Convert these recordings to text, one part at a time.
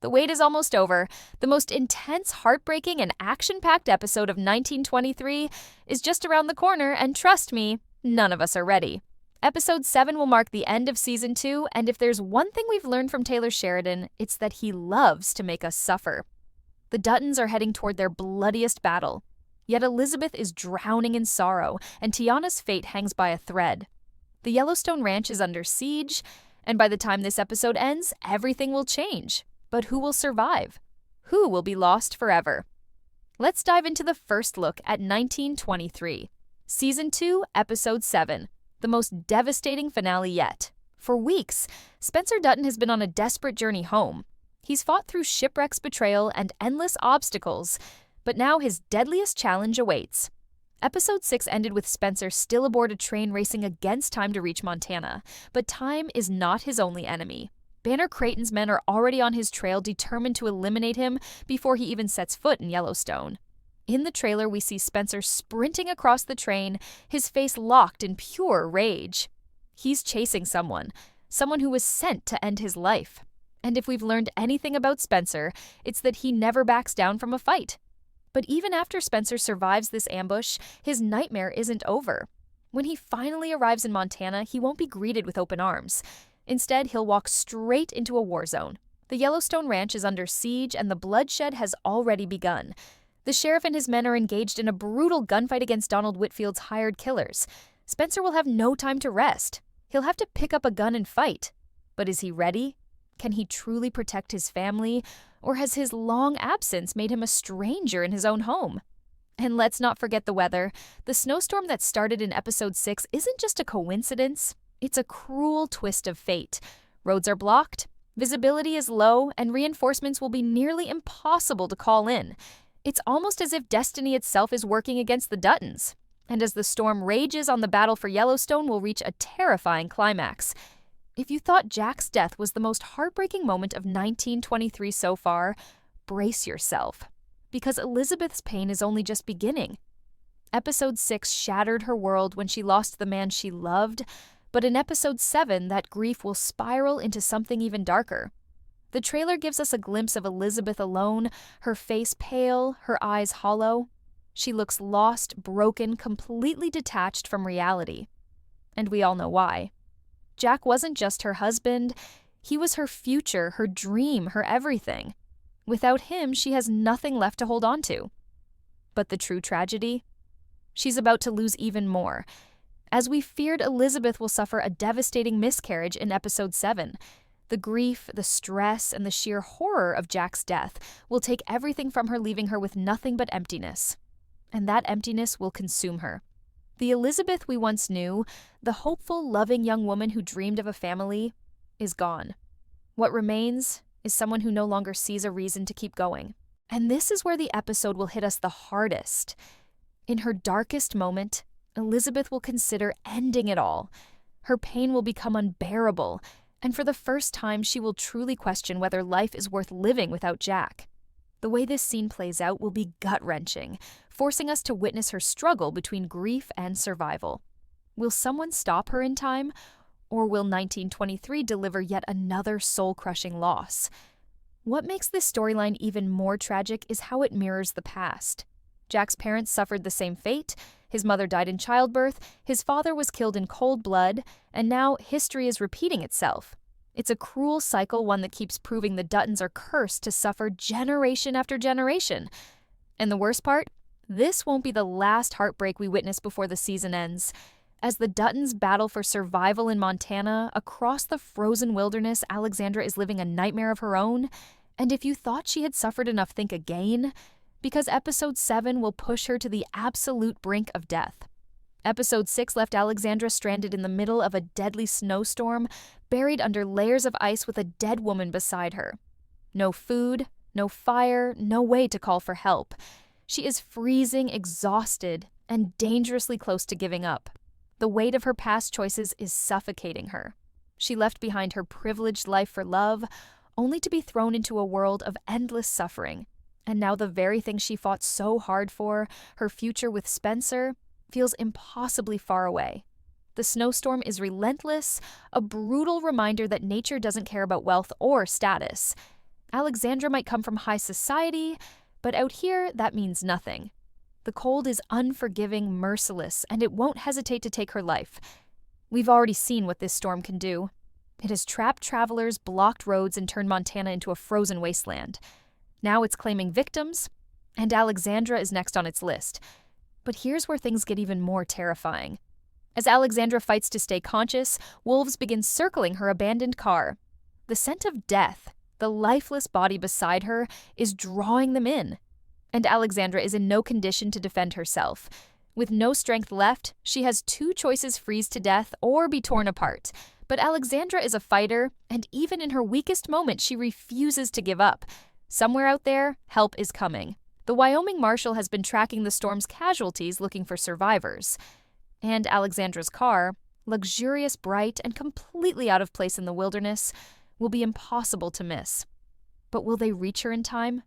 The wait is almost over. The most intense, heartbreaking, and action-packed episode of 1923 is just around the corner, and trust me, none of us are ready. Episode 7 will mark the end of Season 2, and if there's one thing we've learned from Taylor Sheridan, it's that he loves to make us suffer. The Duttons are heading toward their bloodiest battle. Yet Elizabeth is drowning in sorrow, and Teonna's fate hangs by a thread. The Yellowstone ranch is under siege, and by the time this episode ends, everything will change. But who will survive? Who will be lost forever? Let's dive into the first look at 1923. Season 2, Episode 7, the most devastating finale yet. For weeks, Spencer Dutton has been on a desperate journey home. He's fought through shipwrecks, betrayal, and endless obstacles, but now his deadliest challenge awaits. Episode 6 ended with Spencer still aboard a train racing against time to reach Montana, but time is not his only enemy. Banner Creighton's men are already on his trail, determined to eliminate him before he even sets foot in Yellowstone. In the trailer, we see Spencer sprinting across the train, his face locked in pure rage. He's chasing someone who was sent to end his life. And if we've learned anything about Spencer, it's that he never backs down from a fight. But even after Spencer survives this ambush, his nightmare isn't over. When he finally arrives in Montana, he won't be greeted with open arms. Instead, he'll walk straight into a war zone. The Yellowstone ranch is under siege, and the bloodshed has already begun. The sheriff and his men are engaged in a brutal gunfight against Donald Whitfield's hired killers. Spencer will have no time to rest. He'll have to pick up a gun and fight. But is he ready? Can he truly protect his family, or has his long absence made him a stranger in his own home? And let's not forget the weather. The snowstorm that started in Episode 6 isn't just a coincidence. It's a cruel twist of fate. Roads are blocked, visibility is low, and reinforcements will be nearly impossible to call in. It's almost as if destiny itself is working against the Duttons. And as the storm rages on, the battle for Yellowstone will reach a terrifying climax. If you thought Jack's death was the most heartbreaking moment of 1923 so far, brace yourself. Because Elizabeth's pain is only just beginning. Episode 6 shattered her world when she lost the man she loved, but in Episode 7, that grief will spiral into something even darker. The trailer gives us a glimpse of Elizabeth alone, her face pale, her eyes hollow. She looks lost, broken, completely detached from reality. And we all know why. Jack wasn't just her husband, he was her future, her dream, her everything. Without him, she has nothing left to hold on to. But the true tragedy? She's about to lose even more. As we feared, Elizabeth will suffer a devastating miscarriage in Episode 7. The grief, the stress, and the sheer horror of Jack's death will take everything from her, leaving her with nothing but emptiness. And that emptiness will consume her. The Elizabeth we once knew, the hopeful, loving young woman who dreamed of a family, is gone. What remains is someone who no longer sees a reason to keep going. And this is where the episode will hit us the hardest. In her darkest moment, Elizabeth will consider ending it all. Her pain will become unbearable, and for the first time, she will truly question whether life is worth living without Jack. The way this scene plays out will be gut-wrenching, forcing us to witness her struggle between grief and survival. Will someone stop her in time, or will 1923 deliver yet another soul-crushing loss? What makes this storyline even more tragic is how it mirrors the past. Jack's parents suffered the same fate. His mother died in childbirth, his father was killed in cold blood, and now history is repeating itself. It's a cruel cycle, one that keeps proving the Duttons are cursed to suffer generation after generation. And the worst part? This won't be the last heartbreak we witness before the season ends. As the Duttons battle for survival in Montana, across the frozen wilderness, Alexandra is living a nightmare of her own. And if you thought she had suffered enough, think again. Because Episode 7 will push her to the absolute brink of death. Episode 6 left Alexandra stranded in the middle of a deadly snowstorm, buried under layers of ice with a dead woman beside her. No food, no fire, no way to call for help. She is freezing, exhausted, and dangerously close to giving up. The weight of her past choices is suffocating her. She left behind her privileged life for love, only to be thrown into a world of endless suffering. And now the very thing she fought so hard for, her future with Spencer, feels impossibly far away. The snowstorm is relentless, a brutal reminder that nature doesn't care about wealth or status. Alexandra might come from high society, but out here, that means nothing. The cold is unforgiving, merciless, and it won't hesitate to take her life. We've already seen what this storm can do. It has trapped travelers, blocked roads, and turned Montana into a frozen wasteland. Now it's claiming victims, and Alexandra is next on its list. But here's where things get even more terrifying. As Alexandra fights to stay conscious, wolves begin circling her abandoned car. The scent of death, the lifeless body beside her, is drawing them in. And Alexandra is in no condition to defend herself. With no strength left, she has two choices: freeze to death or be torn apart. But Alexandra is a fighter, and even in her weakest moment, she refuses to give up. Somewhere out there, help is coming. The Wyoming Marshal has been tracking the storm's casualties, looking for survivors. And Alexandra's car, luxurious, bright, and completely out of place in the wilderness, will be impossible to miss. But will they reach her in time?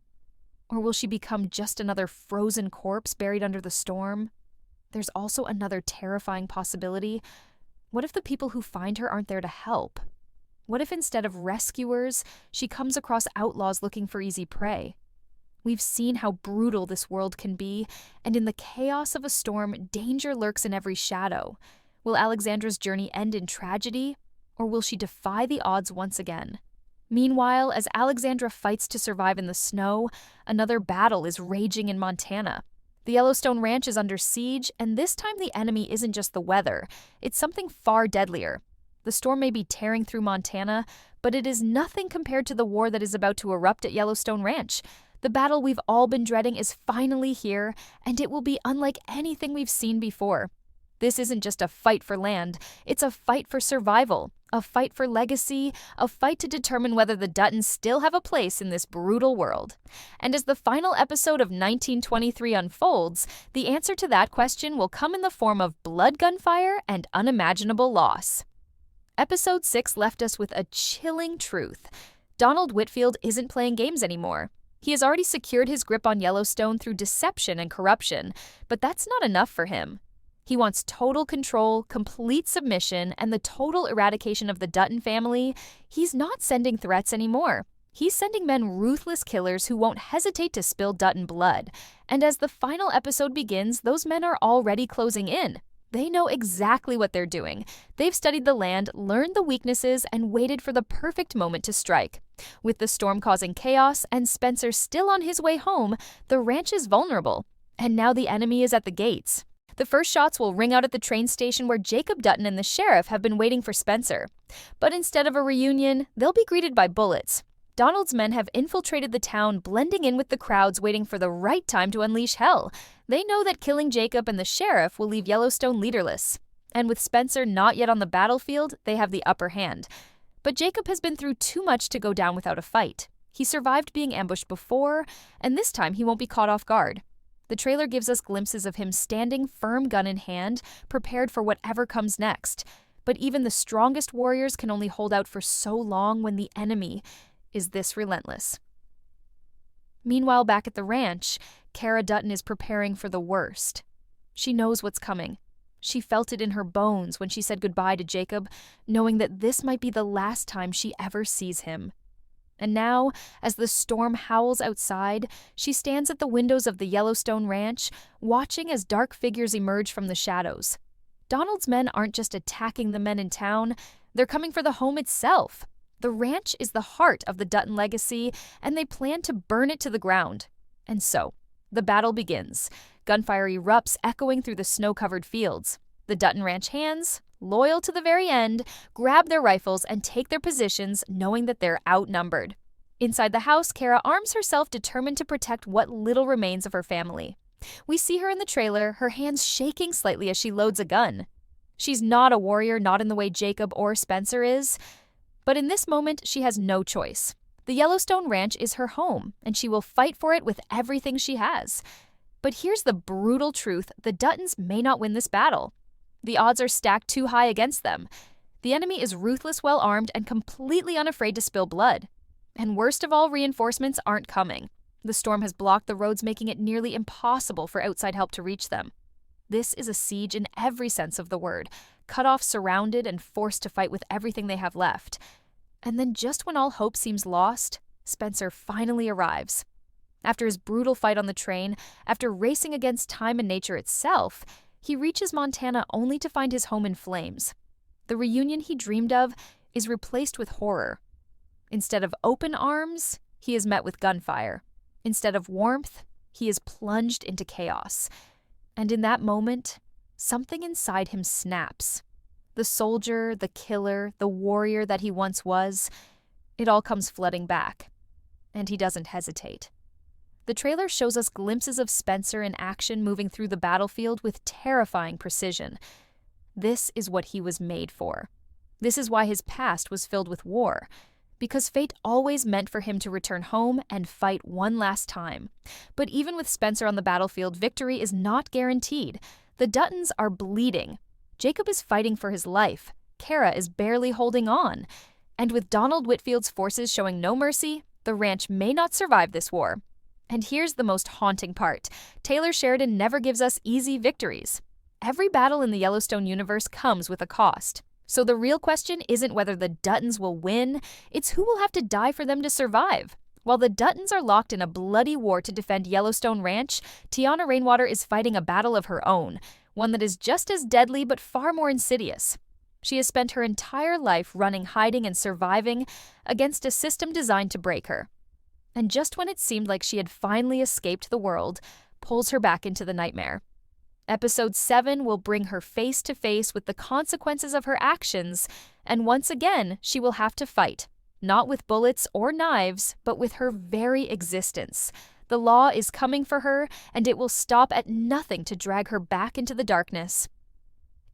Or will she become just another frozen corpse buried under the storm? There's also another terrifying possibility. What if the people who find her aren't there to help? What if instead of rescuers, she comes across outlaws looking for easy prey? We've seen how brutal this world can be, and in the chaos of a storm, danger lurks in every shadow. Will Alexandra's journey end in tragedy, or will she defy the odds once again? Meanwhile, as Alexandra fights to survive in the snow, another battle is raging in Montana. The Yellowstone Ranch is under siege, and this time the enemy isn't just the weather. It's something far deadlier. The storm may be tearing through Montana, but it is nothing compared to the war that is about to erupt at Yellowstone Ranch. The battle we've all been dreading is finally here, and it will be unlike anything we've seen before. This isn't just a fight for land, it's a fight for survival, a fight for legacy, a fight to determine whether the Duttons still have a place in this brutal world. And as the final episode of 1923 unfolds, the answer to that question will come in the form of blood, gunfire, and unimaginable loss. Episode 6 left us with a chilling truth. Donald Whitfield isn't playing games anymore. He has already secured his grip on Yellowstone through deception and corruption, but that's not enough for him. He wants total control, complete submission, and the total eradication of the Dutton family. He's not sending threats anymore. He's sending men ruthless killers who won't hesitate to spill Dutton blood. And as the final episode begins, those men are already closing in. They know exactly what they're doing. They've studied the land, learned the weaknesses, and waited for the perfect moment to strike. With the storm causing chaos and Spencer still on his way home, the ranch is vulnerable. And now the enemy is at the gates. The first shots will ring out at the train station where Jacob Dutton and the sheriff have been waiting for Spencer. But instead of a reunion, they'll be greeted by bullets. Donald's men have infiltrated the town, blending in with the crowds waiting for the right time to unleash hell. They know that killing Jacob and the sheriff will leave Yellowstone leaderless. And with Spencer not yet on the battlefield, they have the upper hand. But Jacob has been through too much to go down without a fight. He survived being ambushed before, and this time he won't be caught off guard. The trailer gives us glimpses of him standing firm, gun in hand, prepared for whatever comes next. But even the strongest warriors can only hold out for so long when the enemy is this relentless. Meanwhile, back at the ranch, Cara Dutton is preparing for the worst. She knows what's coming. She felt it in her bones when she said goodbye to Jacob, knowing that this might be the last time she ever sees him. And now, as the storm howls outside, she stands at the windows of the Yellowstone Ranch, watching as dark figures emerge from the shadows. Donald's men aren't just attacking the men in town, they're coming for the home itself. The ranch is the heart of the Dutton legacy, and they plan to burn it to the ground. And so, the battle begins. Gunfire erupts, echoing through the snow-covered fields. The Dutton Ranch hands, loyal to the very end, grab their rifles and take their positions, knowing that they're outnumbered. Inside the house, Cara arms herself, determined to protect what little remains of her family. We see her in the trailer, her hands shaking slightly as she loads a gun. She's not a warrior, not in the way Jacob or Spencer is. But in this moment, she has no choice. The Yellowstone Ranch is her home, and she will fight for it with everything she has. But here's the brutal truth: the Duttons may not win this battle. The odds are stacked too high against them. The enemy is ruthless, well-armed, and completely unafraid to spill blood. And worst of all, reinforcements aren't coming. The storm has blocked the roads, making it nearly impossible for outside help to reach them. This is a siege in every sense of the word, cut off, surrounded, and forced to fight with everything they have left. And then just when all hope seems lost, Spencer finally arrives. After his brutal fight on the train, after racing against time and nature itself, he reaches Montana only to find his home in flames. The reunion he dreamed of is replaced with horror. Instead of open arms, he is met with gunfire. Instead of warmth, he is plunged into chaos. And in that moment, something inside him snaps. The soldier, the killer, the warrior that he once was, it all comes flooding back. And he doesn't hesitate. The trailer shows us glimpses of Spencer in action moving through the battlefield with terrifying precision. This is what he was made for. This is why his past was filled with war. Because fate always meant for him to return home and fight one last time. But even with Spencer on the battlefield, victory is not guaranteed. The Duttons are bleeding. Jacob is fighting for his life. Kara is barely holding on. And with Donald Whitfield's forces showing no mercy, the ranch may not survive this war. And here's the most haunting part. Taylor Sheridan never gives us easy victories. Every battle in the Yellowstone universe comes with a cost. So the real question isn't whether the Duttons will win, it's who will have to die for them to survive. While the Duttons are locked in a bloody war to defend Yellowstone Ranch, Teonna Rainwater is fighting a battle of her own, one that is just as deadly but far more insidious. She has spent her entire life running, hiding, and surviving against a system designed to break her. And just when it seemed like she had finally escaped the world, pulls her back into the nightmare. Episode 7 will bring her face to face with the consequences of her actions, and once again, she will have to fight, not with bullets or knives, but with her very existence. The law is coming for her, and it will stop at nothing to drag her back into the darkness.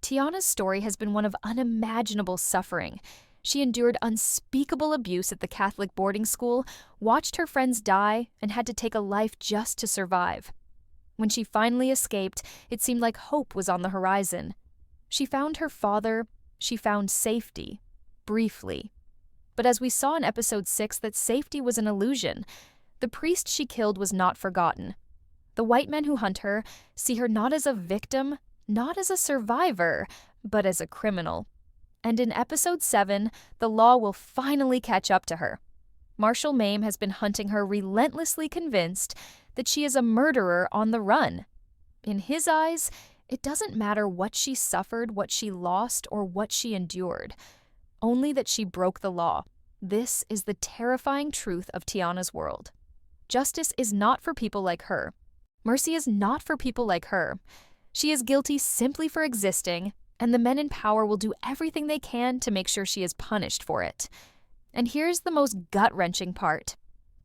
Teonna's story has been one of unimaginable suffering. She endured unspeakable abuse at the Catholic boarding school, watched her friends die, and had to take a life just to survive. When she finally escaped, it seemed like hope was on the horizon. She found her father, she found safety, briefly. But as we saw in episode 6, that safety was an illusion. The priest she killed was not forgotten. The white men who hunt her see her not as a victim, not as a survivor, but as a criminal. And in episode 7, the law will finally catch up to her. Marshall Mame has been hunting her, relentlessly convinced that she is a murderer on the run. In his eyes, it doesn't matter what she suffered, what she lost, or what she endured. Only that she broke the law. This is the terrifying truth of Teonna's world. Justice is not for people like her. Mercy is not for people like her. She is guilty simply for existing, and the men in power will do everything they can to make sure she is punished for it. And here's the most gut-wrenching part.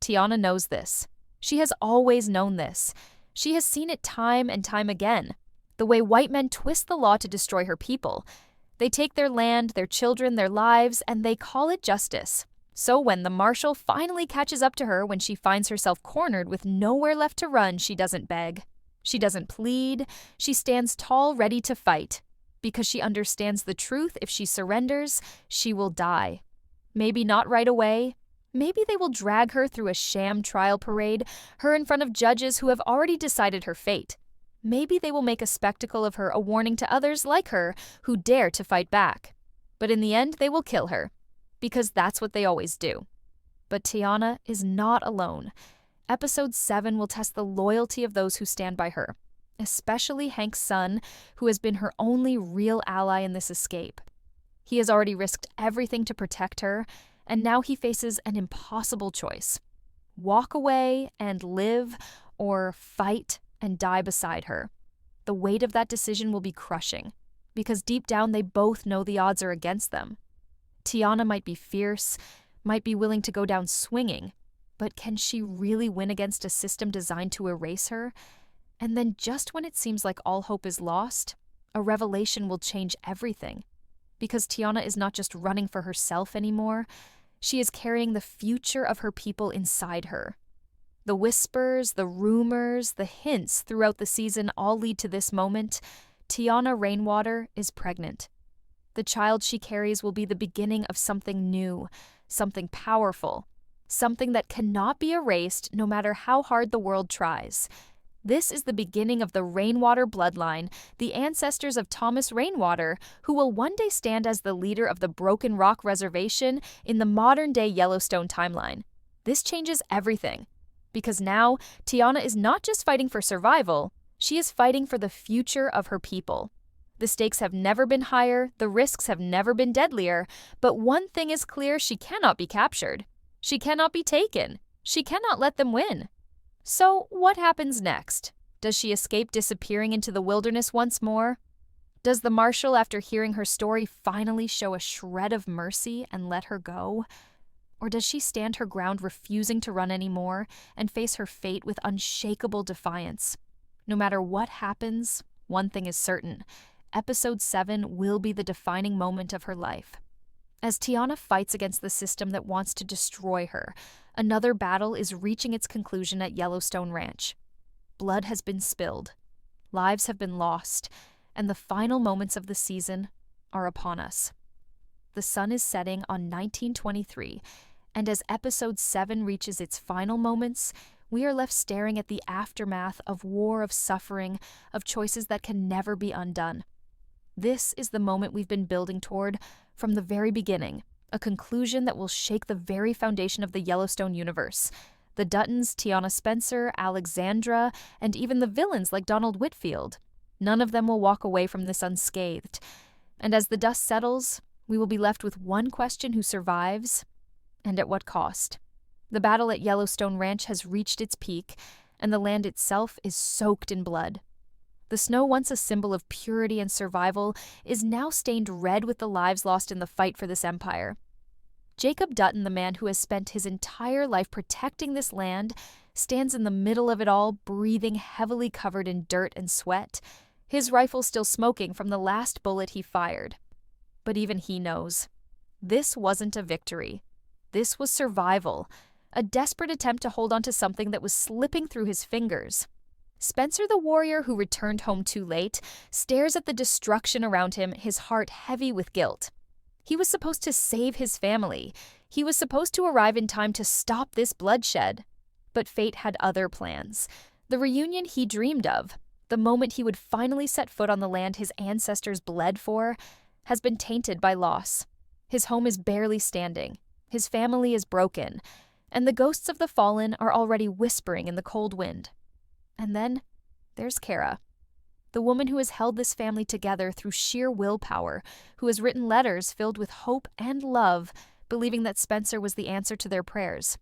Teonna knows this. She has always known this. She has seen it time and time again. The way white men twist the law to destroy her people. They take their land, their children, their lives, and they call it justice. So when the marshal finally catches up to her when she finds herself cornered with nowhere left to run, she doesn't beg. She doesn't plead. She stands tall, ready to fight. Because she understands the truth, if she surrenders, she will die. Maybe not right away. Maybe they will drag her through a sham trial parade, her in front of judges who have already decided her fate. Maybe they will make a spectacle of her, a warning to others like her who dare to fight back. But in the end, they will kill her, because that's what they always do. But Teonna is not alone. Episode 7 will test the loyalty of those who stand by her, especially Hank's son, who has been her only real ally in this escape. He has already risked everything to protect her, and now he faces an impossible choice. Walk away and live, or fight and die beside her. The weight of that decision will be crushing, because deep down they both know the odds are against them. Teonna might be fierce, might be willing to go down swinging, but can she really win against a system designed to erase her? And then just when it seems like all hope is lost, a revelation will change everything. Because Teonna is not just running for herself anymore, she is carrying the future of her people inside her. The whispers, the rumors, the hints throughout the season all lead to this moment. Teonna Rainwater is pregnant. The child she carries will be the beginning of something new, something powerful, something that cannot be erased no matter how hard the world tries. This is the beginning of the Rainwater bloodline, the ancestors of Thomas Rainwater, who will one day stand as the leader of the Broken Rock Reservation in the modern-day Yellowstone timeline. This changes everything, because now Teonna is not just fighting for survival, she is fighting for the future of her people. The stakes have never been higher, the risks have never been deadlier, but one thing is clear: she cannot be captured. She cannot be taken. She cannot let them win. So what happens next? Does she escape disappearing into the wilderness once more? Does the marshal, after hearing her story, finally show a shred of mercy and let her go? Or does she stand her ground, refusing to run anymore, and face her fate with unshakable defiance? No matter what happens, one thing is certain: Episode 7 will be the defining moment of her life. As Teonna fights against the system that wants to destroy her, another battle is reaching its conclusion at Yellowstone Ranch. Blood has been spilled, lives have been lost, and the final moments of the season are upon us. The sun is setting on 1923, and as Episode 7 reaches its final moments, we are left staring at the aftermath of war, of suffering, of choices that can never be undone. This is the moment we've been building toward from the very beginning, a conclusion that will shake the very foundation of the Yellowstone universe. The Duttons, Teonna Spencer, Alexandra, and even the villains like Donald Whitfield. None of them will walk away from this unscathed. And as the dust settles, we will be left with one question: who survives, and at what cost? The battle at Yellowstone Ranch has reached its peak, and the land itself is soaked in blood. The snow, once a symbol of purity and survival, is now stained red with the lives lost in the fight for this empire. Jacob Dutton, the man who has spent his entire life protecting this land, stands in the middle of it all, breathing heavily, covered in dirt and sweat, his rifle still smoking from the last bullet he fired. But even he knows, this wasn't a victory. This was survival, a desperate attempt to hold on to something that was slipping through his fingers. Spencer, the warrior who returned home too late, stares at the destruction around him, his heart heavy with guilt. He was supposed to save his family. He was supposed to arrive in time to stop this bloodshed. But fate had other plans. The reunion he dreamed of, the moment he would finally set foot on the land his ancestors bled for, has been tainted by loss. His home is barely standing. His family is broken. And the ghosts of the fallen are already whispering in the cold wind. And then there's Kara, the woman who has held this family together through sheer willpower, who has written letters filled with hope and love, believing that Spencer was the answer to their prayers.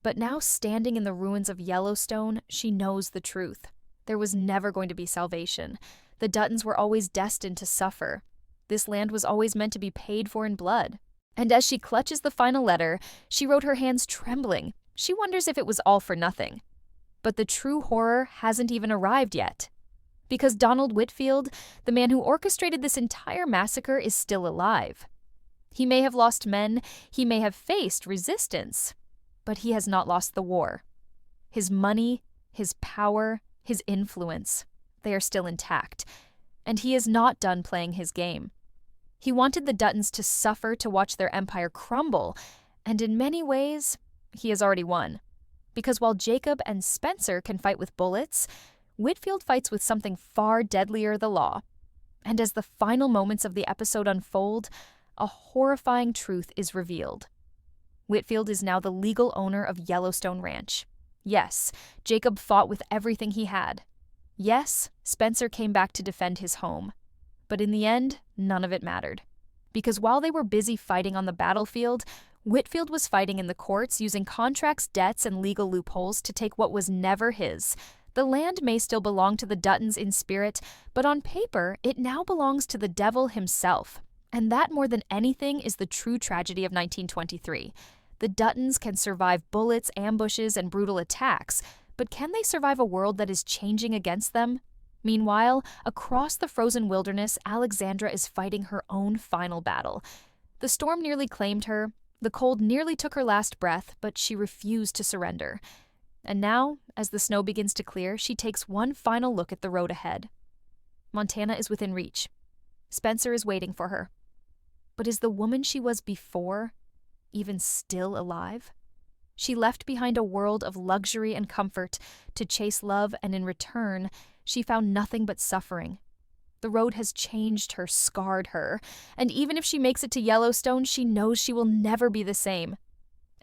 But now, standing in the ruins of Yellowstone, she knows the truth. There was never going to be salvation. The Duttons were always destined to suffer. This land was always meant to be paid for in blood. And as she clutches the final letter, she wrote, her hands trembling. She wonders if it was all for nothing. But the true horror hasn't even arrived yet. Because Donald Whitfield, the man who orchestrated this entire massacre, is still alive. He may have lost men, he may have faced resistance, but he has not lost the war. His money, his power, his influence, they are still intact. And he is not done playing his game. He wanted the Duttons to suffer to watch their empire crumble, and in many ways, he has already won. Because while Jacob and Spencer can fight with bullets, Whitfield fights with something far deadlier: the law. And as the final moments of the episode unfold, a horrifying truth is revealed. Whitfield is now the legal owner of Yellowstone Ranch. Yes, Jacob fought with everything he had. Yes, Spencer came back to defend his home. But in the end, none of it mattered. Because while they were busy fighting on the battlefield, Whitfield was fighting in the courts, using contracts, debts, and legal loopholes to take what was never his. The land may still belong to the Duttons in spirit, but on paper, it now belongs to the devil himself. And that, more than anything, is the true tragedy of 1923. The Duttons can survive bullets, ambushes, and brutal attacks, but can they survive a world that is changing against them? Meanwhile, across the frozen wilderness, Alexandra is fighting her own final battle. The storm nearly claimed her. The cold nearly took her last breath, but she refused to surrender. And now, as the snow begins to clear, she takes one final look at the road ahead. Montana is within reach. Spencer is waiting for her. But is the woman she was before even still alive? She left behind a world of luxury and comfort to chase love, and in return, she found nothing but suffering. The road has changed her, scarred her, and even if she makes it to Yellowstone, she knows she will never be the same.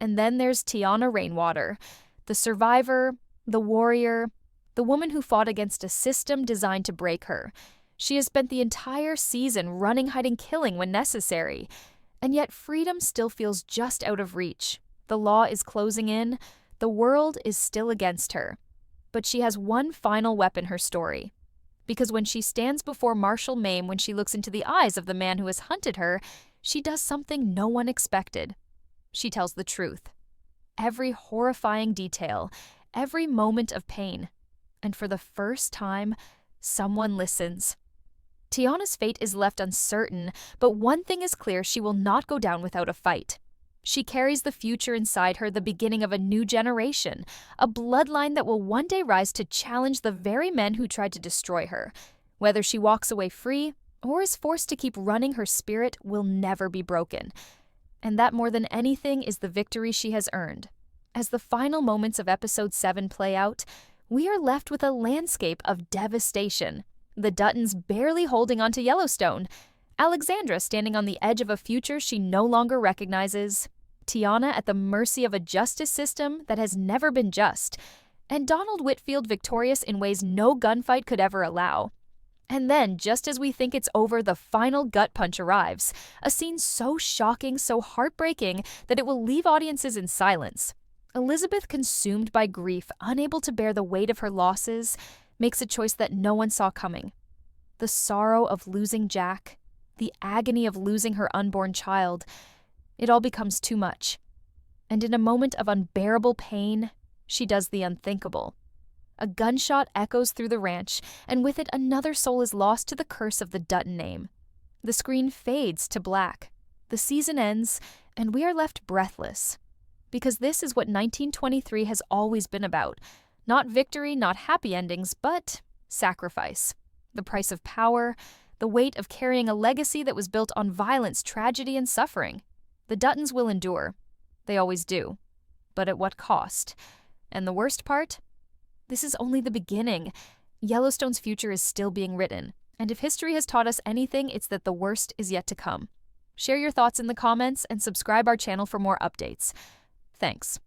And then there's Teonna Rainwater, the survivor, the warrior, the woman who fought against a system designed to break her. She has spent the entire season running, hiding, killing when necessary. And yet freedom still feels just out of reach. The law is closing in. The world is still against her. But she has one final weapon, her story. Because when she stands before Marshal Mame, when she looks into the eyes of the man who has hunted her, she does something no one expected. She tells the truth. Every horrifying detail, every moment of pain. And for the first time, someone listens. Teonna's fate is left uncertain, but one thing is clear: she will not go down without a fight. She carries the future inside her, the beginning of a new generation, a bloodline that will one day rise to challenge the very men who tried to destroy her. Whether she walks away free or is forced to keep running, her spirit will never be broken. And that, more than anything, is the victory she has earned. As the final moments of Episode 7 play out, we are left with a landscape of devastation. The Duttons barely holding onto Yellowstone, Alexandra standing on the edge of a future she no longer recognizes, Teonna at the mercy of a justice system that has never been just, and Donald Whitfield victorious in ways no gunfight could ever allow. And then, just as we think it's over, the final gut punch arrives, a scene so shocking, so heartbreaking, that it will leave audiences in silence. Elizabeth, consumed by grief, unable to bear the weight of her losses, makes a choice that no one saw coming. The sorrow of losing Jack, the agony of losing her unborn child, it all becomes too much. And in a moment of unbearable pain, she does the unthinkable. A gunshot echoes through the ranch, and with it another soul is lost to the curse of the Dutton name. The screen fades to black. The season ends, and we are left breathless. Because this is what 1923 has always been about. Not victory, not happy endings, but sacrifice. The price of power, the weight of carrying a legacy that was built on violence, tragedy, and suffering. The Duttons will endure. They always do. But at what cost? And the worst part? This is only the beginning. Yellowstone's future is still being written. And if history has taught us anything, it's that the worst is yet to come. Share your thoughts in the comments and subscribe our channel for more updates. Thanks.